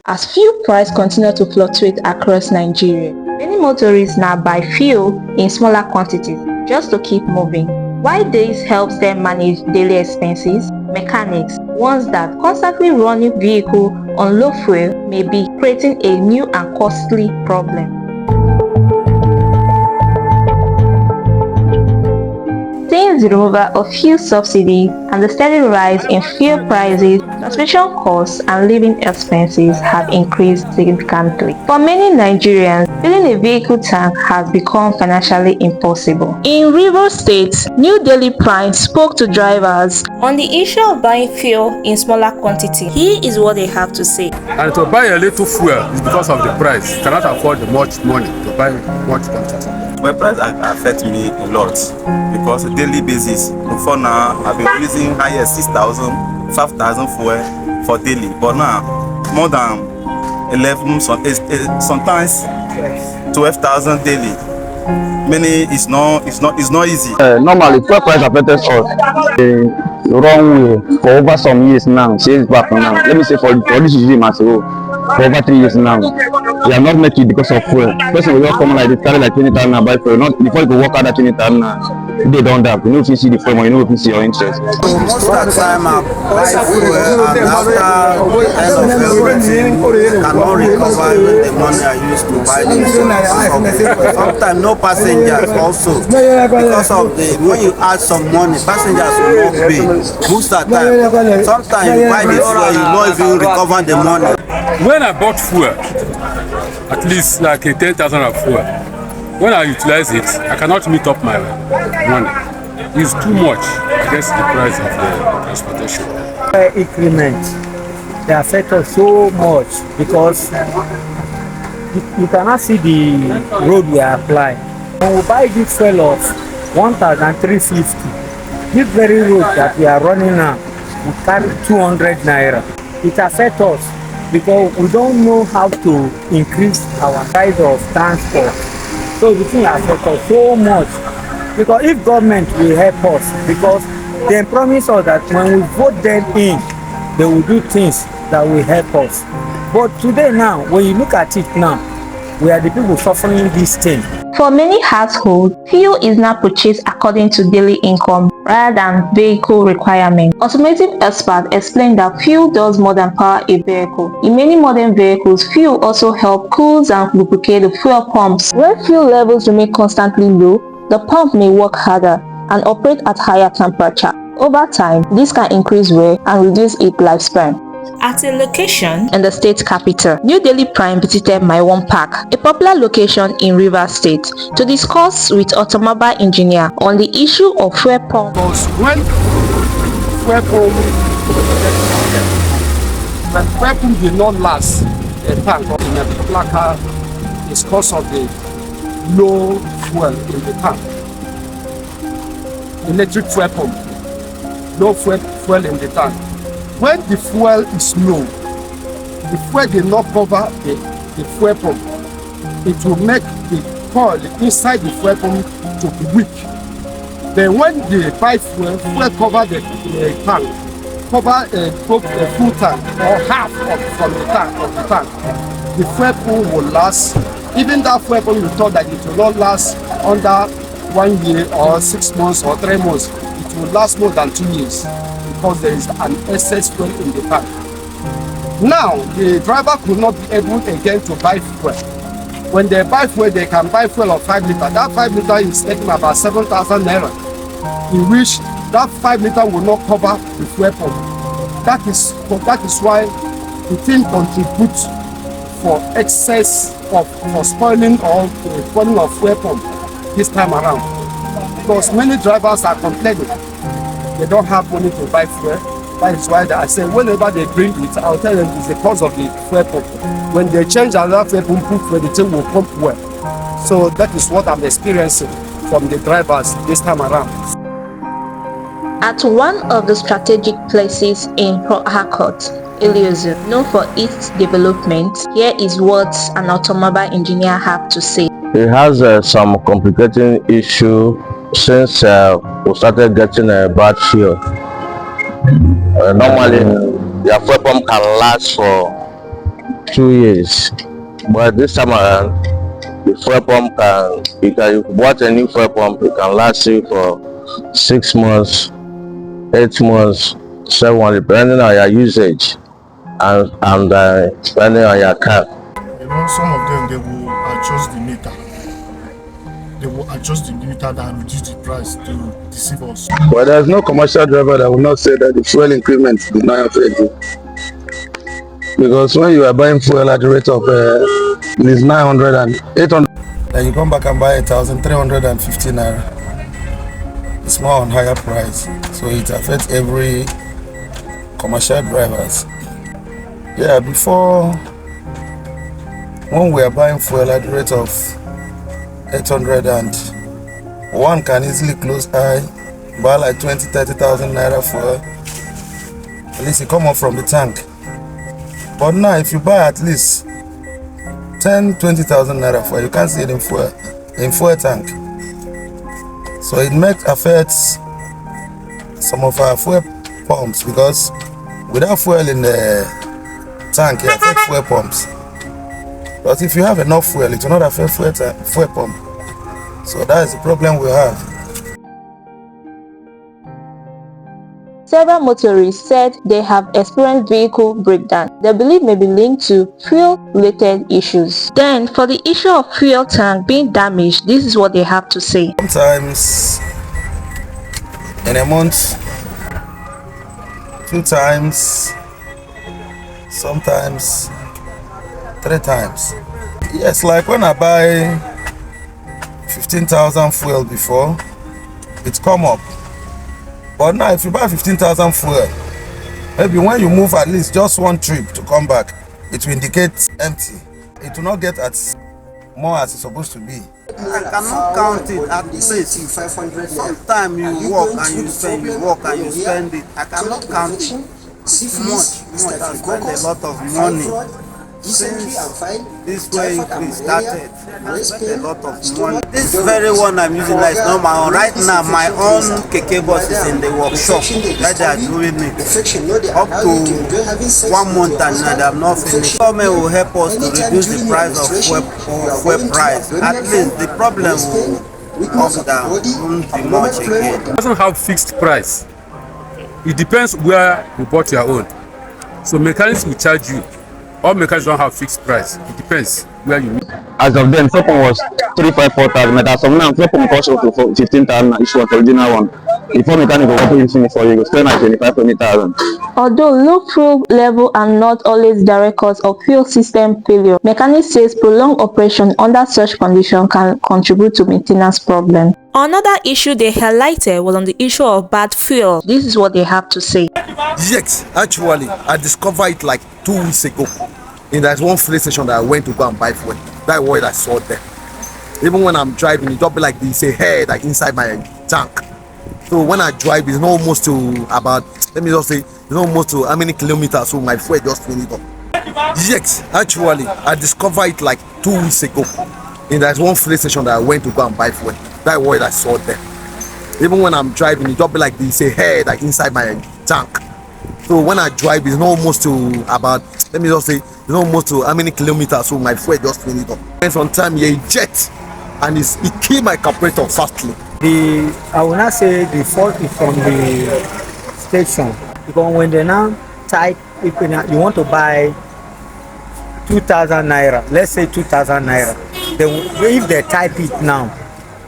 as fuel price continue to fluctuate across Nigeria. Many motorists now buy fuel in smaller quantities just to keep moving. While this helps them manage daily expenses, mechanics warns that constantly running vehicle on low fuel may be creating a new and costly problem. Since the removal of fuel subsidy and the steady rise in fuel prices, transportation costs and living expenses have increased significantly. For many Nigerians, filling a vehicle tank has become financially impossible. In Rivers State, New Delhi Prime spoke to drivers on the issue of buying fuel in smaller quantity. Here is what they have to say. And to buy a little fuel is because of the price. You cannot afford much money to buy much quantity. My price affects me a lot because on a daily basis, before now, I've been using higher 6,000, 5,000 fuel for daily. But now, more than 11, sometimes 12,000 daily. Many it's not easy. Normally, fuel price affects us the wrong way for over some years now. Since back now, let me say for this regime as well, for over 3 years now. We are not making it because of fuel. Person will not come like this, carry like 20,000 and buy fuel. Not before you go work out that 20,000. They don't have. You know if you see the fuel, you know if you see your interest. So most of the time I buy fuel and after end of everything, cannot recover the money I used to buy this. Sometimes no passengers also because of when you add some money, passengers will not pay. Most of the time, sometimes you buy the fuel, you not even recover the money. When I bought fuel, at least like 10,000 of fuel, when I utilize it, I cannot meet up my money. It's too much against the price of the transportation. Increment, they affect us so much because you cannot see the road we are applying. When we buy this fuel of 1,350, this very road that we are running now, we carry 200 naira. It affects us because we don't know how to increase our price of transport. So the thing affects us so much because if government will help us, because they promise us that when we vote them in, they will do things that will help us. But today now, when you look at it now, we are the people suffering this thing. For many households, fuel is now purchased according to daily income rather than vehicle requirements. Automotive experts explain that fuel does more than power a vehicle. In many modern vehicles, fuel also helps cool and lubricate the fuel pumps. When fuel levels remain constantly low, the pump may work harder and operate at higher temperature. Over time, this can increase wear and reduce its lifespan. At a location in the state capital, New Delhi Prime visited Maiwon Park, a popular location in Rivers State, to discuss with automobile engineer on the issue of fuel pump. Because when fuel pump did not last a tank in a particular car, it's because of the low fuel in the tank. Electric fuel pump, low fuel in the tank. When the fuel is low, the fuel did not cover the fuel pump. It will make the coil inside the fuel pump to be weak. Then when they buy fuel cover the tank, cover a full tank or half from the tank. The fuel pump will last. Even that fuel pump you thought that it will not last under 1 year or 6 months or 3 months. It will last more than 2 years. Because there is an excess fuel in the tank. Now, the driver could not be able again to buy fuel. When they buy fuel, they can buy fuel of 5 liters. That 5 liters is taking about 7,000 naira, in which that 5 liters will not cover the fuel pump. That is why the thing contributes for excess for spoiling or spoiling of fuel pump this time around. Because many drivers are complaining. They don't have money to buy fuel. That is why I say whenever they bring it, I'll tell them it's the cause of the fuel pump. When they change another fuel pump, the thing will pump well. So that is what I'm experiencing from the drivers this time around. At one of the strategic places in Port Harcourt, Iliozu, known for its development, here is what an automobile engineer have to say. It has some complicating issue since we started getting a bad fuel. Normally, the fuel pump can last for 2 years. But this time around, the fuel pump you watch a new fuel pump, it can last you for 6 months, 8 months, 7 months, depending on your usage and depending on your car. You know, some of them, they will adjust the meter. They will adjust the meter and reduce the price to deceive us. But there's no commercial driver that will not say that the fuel increment did not affect you. Because when you are buying fuel at the rate of at least 900 and 800, and you come back and buy 1,350 naira, it's more on higher price. So it affects every commercial drivers. Yeah, before, when we are buying fuel at the rate of 800 and one can easily close eye, buy like 20,000-30,000 naira fuel. At least it come up from the tank. But now if you buy at least 10,000-20,000 naira fuel, you can't see it in fuel tank. So it affects some of our fuel pumps, because without fuel in the tank, it affects fuel pumps. But if you have enough fuel, it will not affect fuel pump. So that is the problem we have. Several motorists said they have experienced vehicle breakdown they believe may be linked to fuel-related issues. Then, for the issue of fuel tank being damaged, this is what they have to say. Sometimes in a month, 2 times, sometimes 3 times. Yes, like when I buy 15,000 fuel before, it come up. But now if you buy 15,000 fuel, maybe when you move at least just 1 trip to come back, it will indicate empty. It will not get as more as it's supposed to be. I cannot count it at least 500. Sometimes you walk and you spend, it. I cannot count it. Much. I spend a lot of money. Since this way increase started, I spent a lot of money. This very one I'm using now is not my own. Right now, my own keke bus is in the workshop. That they are doing it up to 1 month and now they have not finished. Government will help us to reduce the price of fuel price. At least the problem will come down. Won't be much again. It doesn't have fixed price. It depends where you bought your own. So mechanics will charge you. All mechanics don't have fixed price. It depends where you meet. As of then, fuel pump was 3,500-4,000, but as of now, fuel pump costs up to 15,000. It was the original one. Before mechanic will open it for you, you spend like 25,000-20,000. Although low fuel level are not always direct cause of fuel system failure, mechanics says prolonged operation under such condition can contribute to maintenance problem. Another issue they highlighted was on the issue of bad fuel. This is what they have to say. Yes, actually, I discovered it like 2 weeks ago. In that one filling station that I went to go and buy fuel. That's what I saw there. Even when I'm driving, it don't be like this, like inside my tank. So when I drive, it's almost to about, let me just say, it's almost to how many kilometers, so my fuel just fill it up. Yes, actually, I discovered it like 2 weeks ago. In that one filling station that I went to go and buy fuel. That's what I saw there. Even when I'm driving, it don't be like this, like inside my tank. So when I drive, it's almost to about, let me just say, it's almost to how many kilometers, so my fuel just fill it up. And sometimes you jet, and it killed my carburetor fastly. I will not say the fault is from the station, because when they now type, if you want to buy 2,000 naira, let's say 2,000 naira, if they type it now,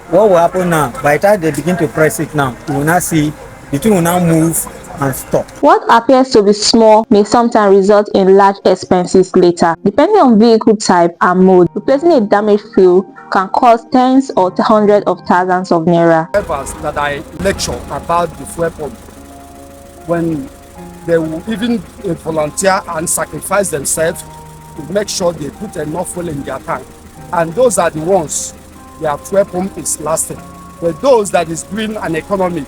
what will happen now? By the time they begin to press it now, you will not see, the thing will now move and stop. What appears to be small may sometimes result in large expenses later. Depending on vehicle type and mode, replacing a damaged fuel can cost tens or hundreds of thousands of naira. Drivers that I lecture about the fuel pump, when they will even volunteer and sacrifice themselves to make sure they put enough fuel in their tank, and those are the ones their fuel pump is lasting. But those that is doing an economy,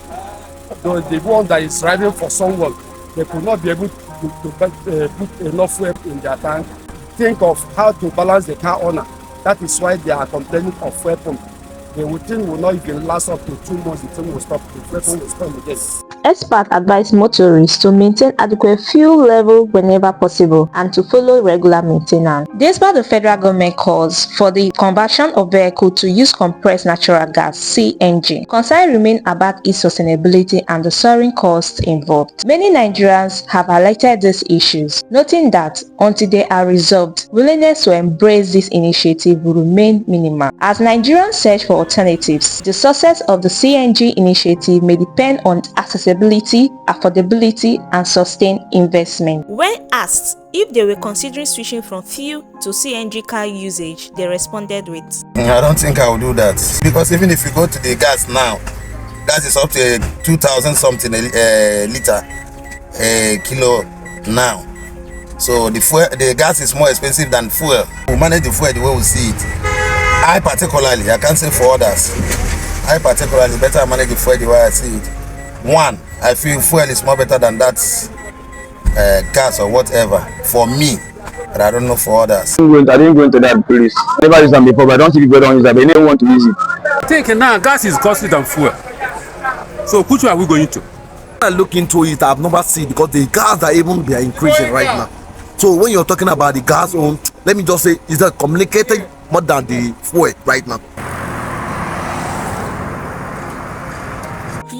the one that is driving for someone, they could not be able to put enough fuel in their tank. Think of how to balance the car owner. That is why they are complaining of fuel pump. The thing will not even last up to 2 months. The thing will stop. The fuel pump will stop again. Experts advise motorists to maintain adequate fuel level whenever possible and to follow regular maintenance. Despite the federal government calls for the conversion of vehicles to use compressed natural gas (CNG), concerns remain about its sustainability and the soaring costs involved. Many Nigerians have highlighted these issues, noting that until they are resolved, willingness to embrace this initiative will remain minimal. As Nigerians search for alternatives, the success of the CNG initiative may depend on accessibility, affordability, and sustained investment. When asked if they were considering switching from fuel to CNG car usage, they responded with, I don't think I will do that, because even if you go to the gas now, gas is up to 2,000 something a liter, a kilo now. So the gas is more expensive than fuel. We manage the fuel the way we see it. I particularly, I can't say for others, I particularly better manage the fuel the way I see it. One, I feel fuel is more better than that gas or whatever for me, but I don't know for others. I didn't go into that place. Never used them before, but I don't see people don't use them. They never want to use it. I think now gas is costly than fuel. So which one are we going to? I look into it, I've never seen, because the gas are even they are increasing right now. So when you're talking about the gas on, let me just say, is that communicated more than the fuel right now?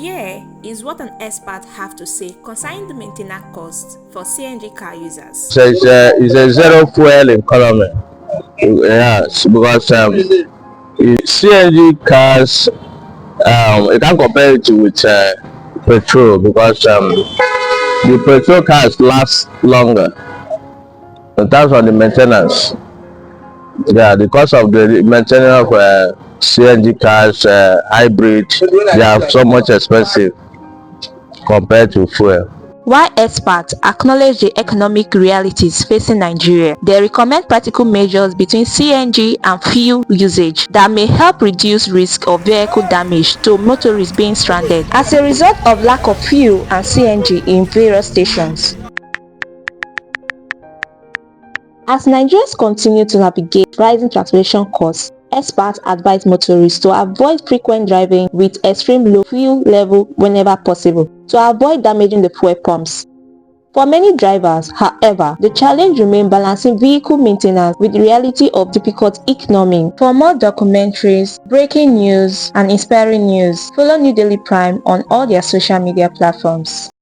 here is what an expert have to say concerning the maintenance costs for CNG car users. So it's a zero fuel economy. Yes, because CNG cars, you can't compare it with petrol, because the petrol cars last longer in terms of the maintenance. Yeah, because of the maintenance of CNG cars, hybrid, they are so much expensive compared to fuel. While experts acknowledge the economic realities facing Nigeria, they recommend practical measures between CNG and fuel usage that may help reduce risk of vehicle damage to motorists being stranded as a result of lack of fuel and CNG in various stations. As Nigerians continue to navigate rising transportation costs, experts advise motorists to avoid frequent driving with extreme low fuel level whenever possible to avoid damaging the fuel pumps. For many drivers, however, the challenge remains balancing vehicle maintenance with the reality of difficult economy. For more documentaries, breaking news, and inspiring news, follow New Daily Prime on all their social media platforms.